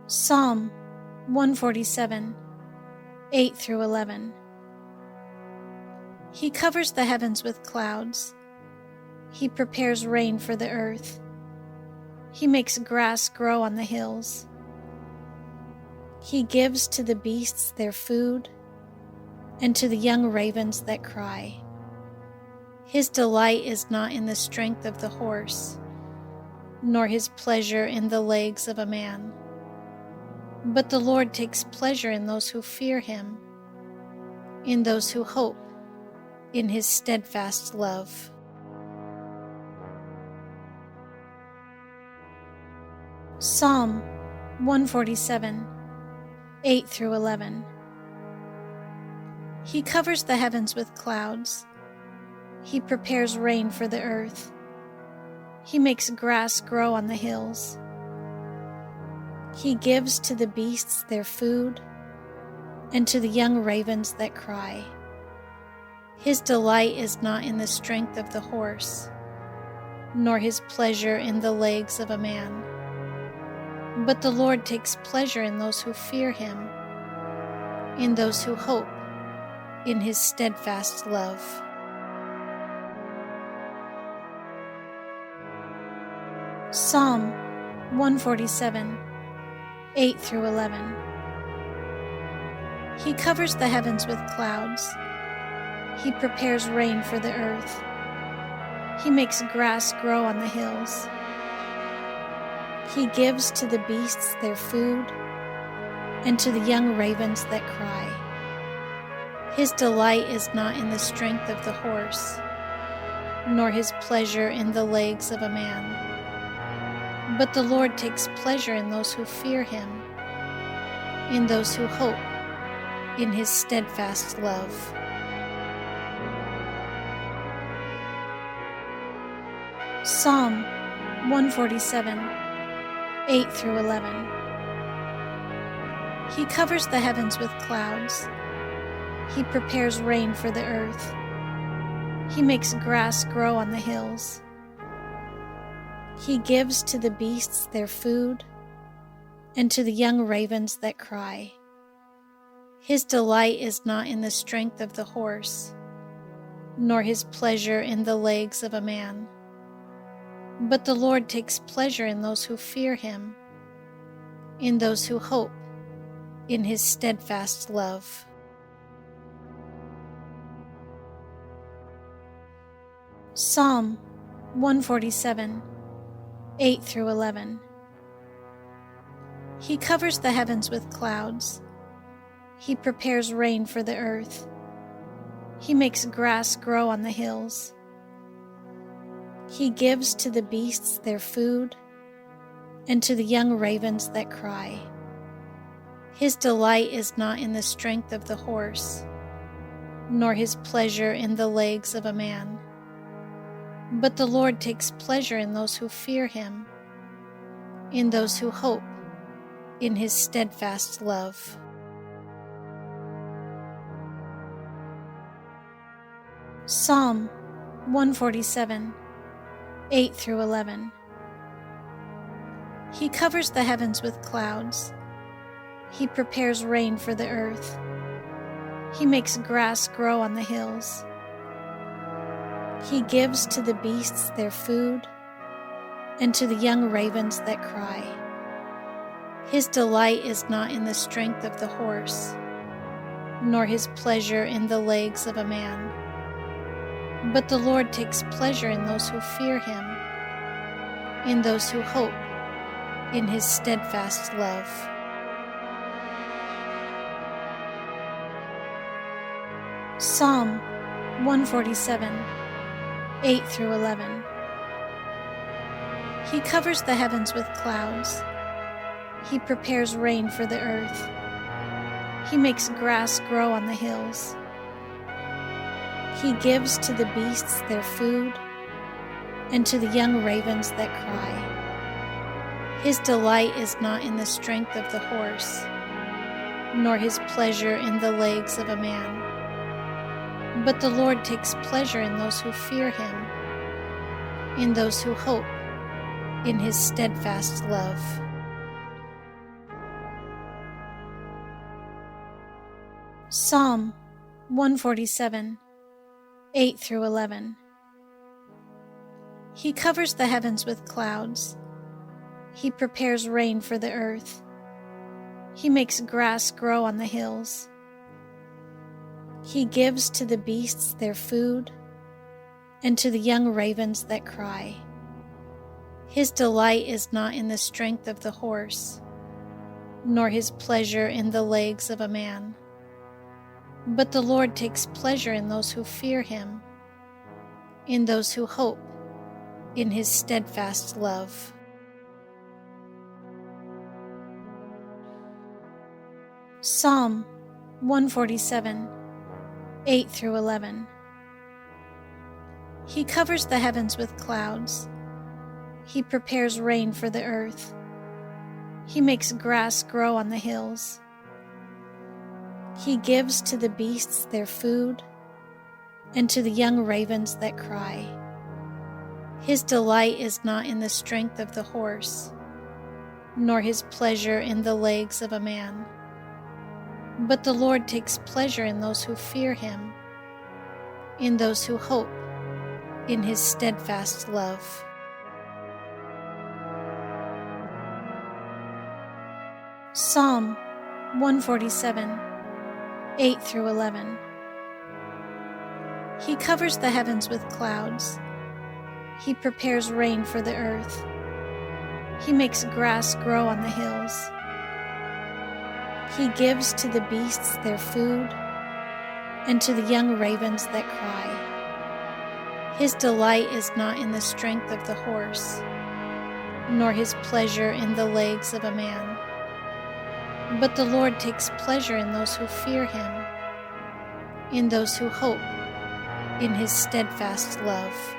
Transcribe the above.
Psalm 147, 8 through 11. He covers the heavens with clouds. He prepares rain for the earth. He makes grass grow on the hills. He gives to the beasts their food, and to the young ravens that cry. His delight is not in the strength of the horse, nor his pleasure in the legs of a man. But the Lord takes pleasure in those who fear him, in those who hope in his steadfast love. Psalm 147, 8 through 11. He covers the heavens with clouds. He prepares rain for the earth. He makes grass grow on the hills. He gives to the beasts their food, and to the young ravens that cry. His delight is not in the strength of the horse, nor his pleasure in the legs of a man. But the Lord takes pleasure in those who fear him, in those who hope in his steadfast love. Psalm 147, 8 through 11. He covers the heavens with clouds. He prepares rain for the earth. He makes grass grow on the hills. He gives to the beasts their food, and to the young ravens that cry. His delight is not in the strength of the horse, nor his pleasure in the legs of a man. But the Lord takes pleasure in those who fear him, in those who hope in his steadfast love. Psalm 147, 8 through 11. He covers the heavens with clouds. He prepares rain for the earth. He makes grass grow on the hills. He gives to the beasts their food, and to the young ravens that cry. His delight is not in the strength of the horse, nor his pleasure in the legs of a man. But the Lord takes pleasure in those who fear him, in those who hope in his steadfast love. Psalm 147, 8 through 11. He covers the heavens with clouds. He prepares rain for the earth. He makes grass grow on the hills. He gives to the beasts their food, and to the young ravens that cry. His delight is not in the strength of the horse, nor his pleasure in the legs of a man. But the Lord takes pleasure in those who fear him, in those who hope in his steadfast love. Psalm 147, 8 through 11. He covers the heavens with clouds. He prepares rain for the earth. He makes grass grow on the hills. He gives to the beasts their food, and to the young ravens that cry. His delight is not in the strength of the horse, nor his pleasure in the legs of a man. But the Lord takes pleasure in those who fear him, in those who hope in his steadfast love. Psalm 147, 8 through 11. He covers the heavens with clouds. He prepares rain for the earth. He makes grass grow on the hills. He gives to the beasts their food, and to the young ravens that cry. His delight is not in the strength of the horse, nor his pleasure in the legs of a man. But the Lord takes pleasure in those who fear him, in those who hope in his steadfast love. Psalm 147, 8 through 11. He covers the heavens with clouds. He prepares rain for the earth. He makes grass grow on the hills. He gives to the beasts their food, and to the young ravens that cry. His delight is not in the strength of the horse, nor his pleasure in the legs of a man. But the Lord takes pleasure in those who fear him, in those who hope in his steadfast love. Psalm 147, 8 through 11. He covers the heavens with clouds. He prepares rain for the earth. He makes grass grow on the hills. He gives to the beasts their food, and to the young ravens that cry. His delight is not in the strength of the horse, nor his pleasure in the legs of a man. But the Lord takes pleasure in those who fear him, in those who hope in his steadfast love. Psalm 147, 8 through 11. He covers the heavens with clouds. He prepares rain for the earth. He makes grass grow on the hills. He gives to the beasts their food, and to the young ravens that cry. His delight is not in the strength of the horse, nor his pleasure in the legs of a man. But the Lord takes pleasure in those who fear him, in those who hope in his steadfast love.